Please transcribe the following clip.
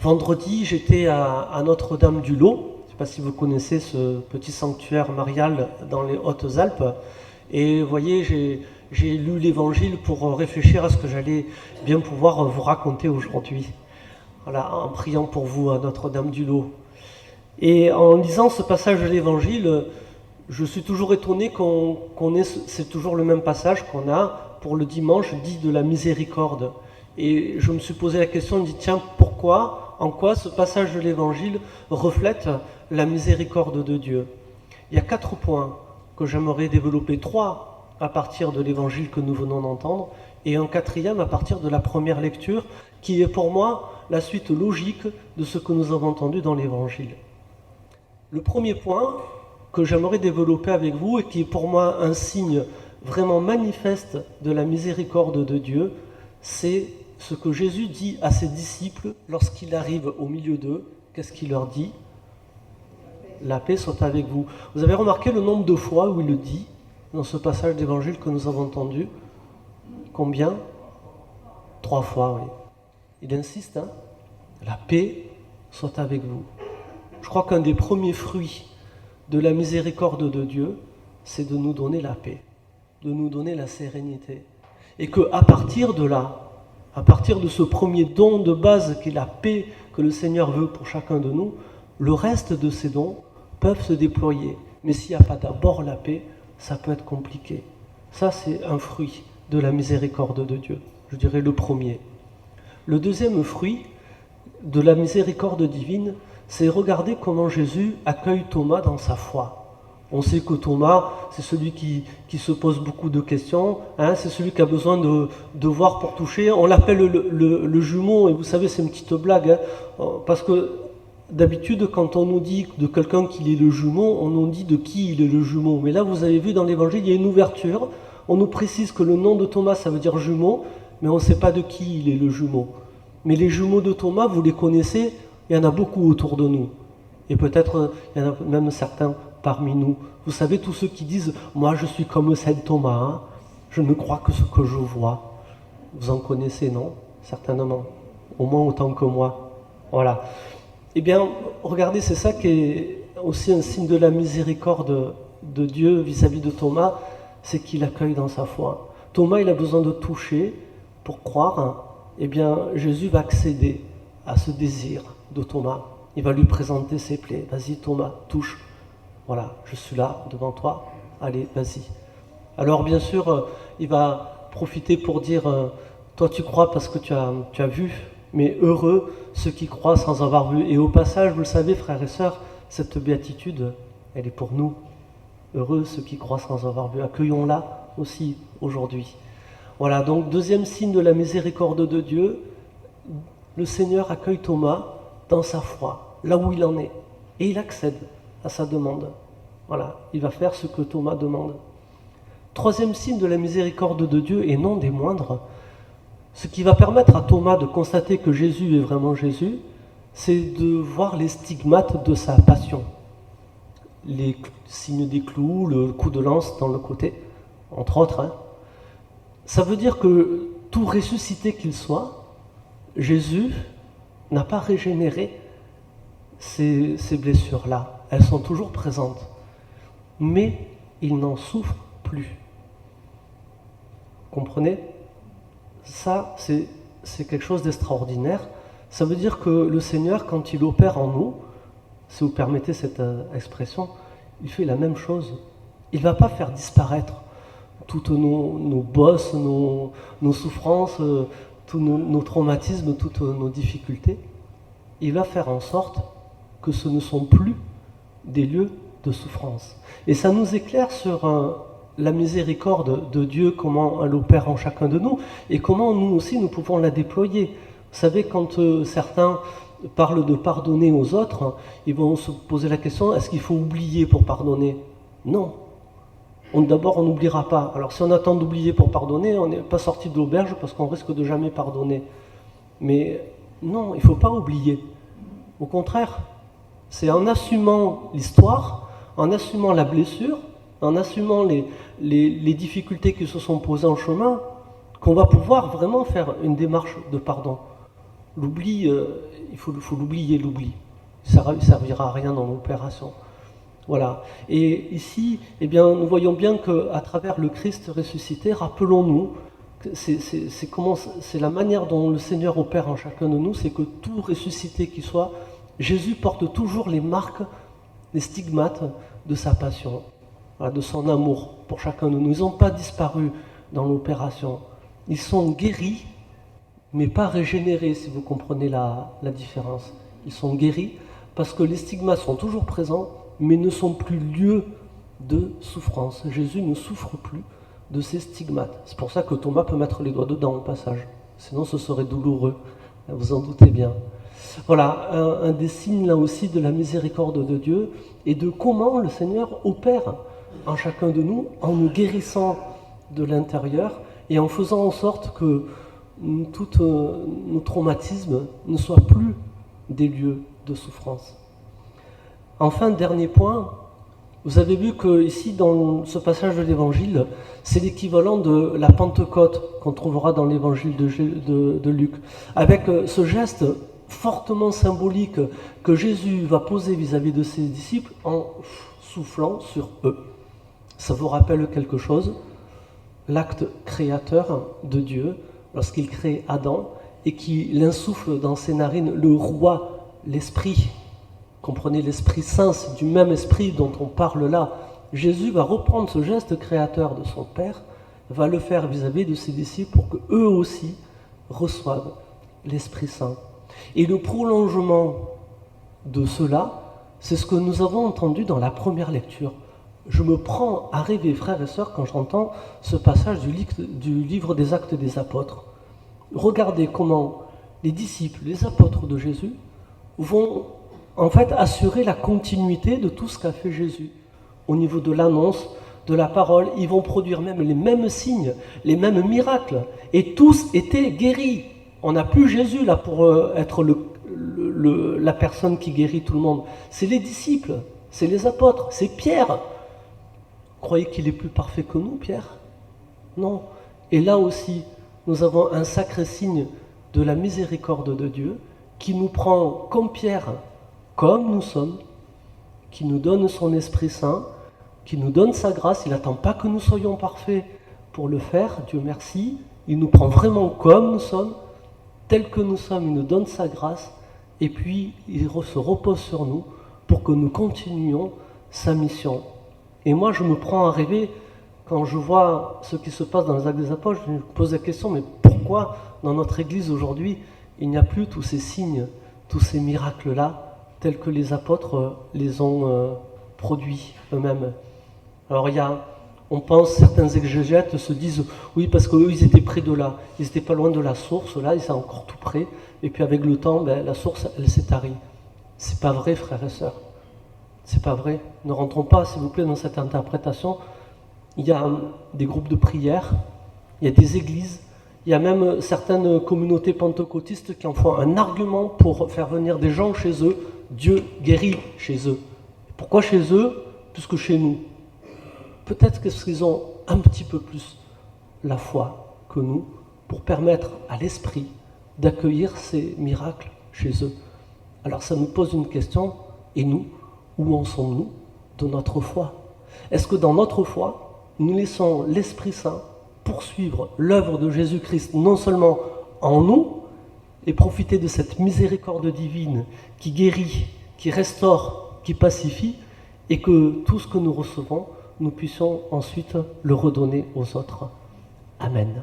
Vendredi, j'étais à Notre-Dame-du-Lot. Je ne sais pas si vous connaissez ce petit sanctuaire marial dans les Hautes-Alpes. Et vous voyez, j'ai lu l'Évangile pour réfléchir à ce que j'allais bien pouvoir vous raconter aujourd'hui. Voilà, en priant pour vous à Notre-Dame-du-Lot. Et en lisant ce passage de l'Évangile, je suis toujours étonné c'est toujours le même passage qu'on a pour le dimanche dit de la miséricorde. Et je me suis posé la question, je me dis tiens, pourquoi, en quoi ce passage de l'Évangile reflète la miséricorde de Dieu? Il y a 4 points que j'aimerais développer, 3 à partir de l'Évangile que nous venons d'entendre, et un 4e à partir de la première lecture, qui est pour moi la suite logique de ce que nous avons entendu dans l'Évangile. Le premier point que j'aimerais développer avec vous, et qui est pour moi un signe vraiment manifeste de la miséricorde de Dieu, c'est ce que Jésus dit à ses disciples lorsqu'il arrive au milieu d'eux. Qu'est-ce qu'il leur dit? La paix soit avec vous. Vous avez remarqué le nombre de fois où il le dit dans ce passage d'évangile que nous avons entendu? Combien? 3 fois, oui. Il insiste, hein? La paix soit avec vous. Je crois qu'un des premiers fruits de la miséricorde de Dieu, c'est de nous donner la paix, de nous donner la sérénité. Et qu'à partir de là, à partir de ce premier don de base qui est la paix que le Seigneur veut pour chacun de nous, le reste de ces dons peuvent se déployer. Mais s'il n'y a pas d'abord la paix, ça peut être compliqué. Ça, c'est un fruit de la miséricorde de Dieu. Je dirais le premier. Le deuxième fruit de la miséricorde divine, c'est regarder comment Jésus accueille Thomas dans sa foi. On sait que Thomas, c'est celui qui se pose beaucoup de questions, hein, c'est celui qui a besoin de voir pour toucher. On l'appelle le jumeau, et vous savez, c'est une petite blague, hein, parce que d'habitude, quand on nous dit de quelqu'un qu'il est le jumeau, on nous dit de qui il est le jumeau. Mais là, vous avez vu dans l'Évangile, il y a une ouverture. On nous précise que le nom de Thomas, ça veut dire jumeau, mais on ne sait pas de qui il est le jumeau. Mais les jumeaux de Thomas, vous les connaissez, il y en a beaucoup autour de nous. Et peut-être, il y en a même certains parmi nous. Vous savez, tous ceux qui disent « Moi, je suis comme Saint Thomas, hein, je ne crois que ce que je vois ». Vous en connaissez, non? Certainement. Au moins autant que moi. Voilà. Eh bien, regardez, c'est ça qui est aussi un signe de la miséricorde de Dieu vis-à-vis de Thomas, c'est qu'il accueille dans sa foi. Thomas, il a besoin de toucher pour croire. Hein. Eh bien, Jésus va accéder à ce désir de Thomas. Il va lui présenter ses plaies. Vas-y Thomas, touche. Voilà, je suis là devant toi. Allez, vas-y. Alors bien sûr, il va profiter pour dire, toi tu crois parce que tu as vu, mais heureux ceux qui croient sans avoir vu. Et au passage, vous le savez frères et sœurs, cette béatitude, elle est pour nous. Heureux ceux qui croient sans avoir vu. Accueillons-la aussi aujourd'hui. Voilà, donc deuxième signe de la miséricorde de Dieu, le Seigneur accueille Thomas dans sa foi, là où il en est, et il accède à sa demande. Voilà, il va faire ce que Thomas demande. Troisième signe de la miséricorde de Dieu, et non des moindres, ce qui va permettre à Thomas de constater que Jésus est vraiment Jésus, c'est de voir les stigmates de sa passion. Les signes des clous, le coup de lance dans le côté, entre autres. Hein. Ça veut dire que tout ressuscité qu'il soit, Jésus n'a pas régénéré ces blessures-là. Elles sont toujours présentes. Mais il n'en souffre plus. Comprenez? Ça, c'est quelque chose d'extraordinaire. Ça veut dire que le Seigneur, quand il opère en nous, si vous permettez cette expression, il fait la même chose. Il ne va pas faire disparaître toutes nos bosses, nos souffrances, tous nos traumatismes, toutes nos difficultés. Il va faire en sorte que ce ne sont plus des lieux de souffrance. Et ça nous éclaire sur la miséricorde de Dieu, comment elle opère en chacun de nous, et comment nous aussi nous pouvons la déployer. Vous savez, quand certains parlent de pardonner aux autres, ils vont se poser la question, est-ce qu'il faut oublier pour pardonner? Non. D'abord, on n'oubliera pas. Alors si on attend d'oublier pour pardonner, on n'est pas sorti de l'auberge parce qu'on risque de jamais pardonner. Mais non, il ne faut pas oublier. Au contraire, c'est en assumant l'histoire, en assumant la blessure, en assumant les difficultés qui se sont posées en chemin, qu'on va pouvoir vraiment faire une démarche de pardon. L'oubli, il faut l'oublier, l'oubli. Ça ne servira à rien dans l'opération. Voilà. Et ici, eh bien, nous voyons bien qu'à travers le Christ ressuscité, rappelons-nous, c'est la manière dont le Seigneur opère en chacun de nous, c'est que tout ressuscité qui soit, Jésus porte toujours les marques, les stigmates de sa passion, voilà, de son amour pour chacun de nous. Ils n'ont pas disparu dans l'opération. Ils sont guéris, mais pas régénérés, si vous comprenez la différence. Ils sont guéris parce que les stigmates sont toujours présents, mais ne sont plus lieu de souffrance. Jésus ne souffre plus de ces stigmates. C'est pour ça que Thomas peut mettre les doigts dedans au passage. Sinon ce serait douloureux, vous en doutez bien. Voilà, un des signes là aussi de la miséricorde de Dieu et de comment le Seigneur opère en chacun de nous en nous guérissant de l'intérieur et en faisant en sorte que tous nos traumatismes ne soient plus des lieux de souffrance. Enfin, dernier point, vous avez vu que ici, dans ce passage de l'Évangile, c'est l'équivalent de la Pentecôte qu'on trouvera dans l'Évangile de Luc, avec ce geste fortement symbolique que Jésus va poser vis-à-vis de ses disciples en soufflant sur eux. Ça vous rappelle quelque chose? L'acte créateur de Dieu, lorsqu'il crée Adam et qu'il insouffle dans ses narines le roi, l'Esprit. Comprenez, l'Esprit Saint, c'est du même esprit dont on parle là. Jésus va reprendre ce geste créateur de son Père, va le faire vis-à-vis de ses disciples pour qu'eux aussi reçoivent l'Esprit Saint. Et le prolongement de cela, c'est ce que nous avons entendu dans la première lecture. Je me prends à rêver, frères et sœurs, quand j'entends ce passage du livre des Actes des Apôtres. Regardez comment les disciples, les apôtres de Jésus, vont en fait assurer la continuité de tout ce qu'a fait Jésus. Au niveau de l'annonce, de la parole, ils vont produire même les mêmes signes, les mêmes miracles. Et tous étaient guéris. On n'a plus Jésus là pour être la personne qui guérit tout le monde. C'est les disciples, c'est les apôtres, c'est Pierre. Croyez qu'il est plus parfait que nous, Pierre? Non. Et là aussi, nous avons un sacré signe de la miséricorde de Dieu qui nous prend comme Pierre, comme nous sommes, qui nous donne son Esprit Saint, qui nous donne sa grâce. Il n'attend pas que nous soyons parfaits pour le faire, Dieu merci. Il nous prend vraiment comme nous sommes, tels que nous sommes, il nous donne sa grâce, et puis il se repose sur nous pour que nous continuions sa mission. Et moi, je me prends à rêver, quand je vois ce qui se passe dans les Actes des Apôtres, je me pose la question, mais pourquoi dans notre Église aujourd'hui, il n'y a plus tous ces signes, tous ces miracles-là, tels que les apôtres les ont produits eux-mêmes? Alors on pense, certains exégètes se disent, oui, parce qu'eux, ils étaient près de là, ils n'étaient pas loin de la source, là, ils étaient encore tout près, et puis avec le temps, la source, elle s'est tarie. C'est pas vrai, frères et sœurs. C'est pas vrai. Ne rentrons pas, s'il vous plaît, dans cette interprétation. Il y a des groupes de prière, il y a des églises, il y a même certaines communautés pentecôtistes qui en font un argument pour faire venir des gens chez eux. Dieu guérit chez eux. Pourquoi chez eux plus que chez nous? Peut-être qu'ils ont un petit peu plus la foi que nous pour permettre à l'Esprit d'accueillir ces miracles chez eux. Alors ça nous pose une question, et nous, où en sommes-nous de notre foi? Est-ce que dans notre foi, nous laissons l'Esprit Saint poursuivre l'œuvre de Jésus-Christ, non seulement en nous, et profiter de cette miséricorde divine qui guérit, qui restaure, qui pacifie, et que tout ce que nous recevons, nous puissions ensuite le redonner aux autres. Amen.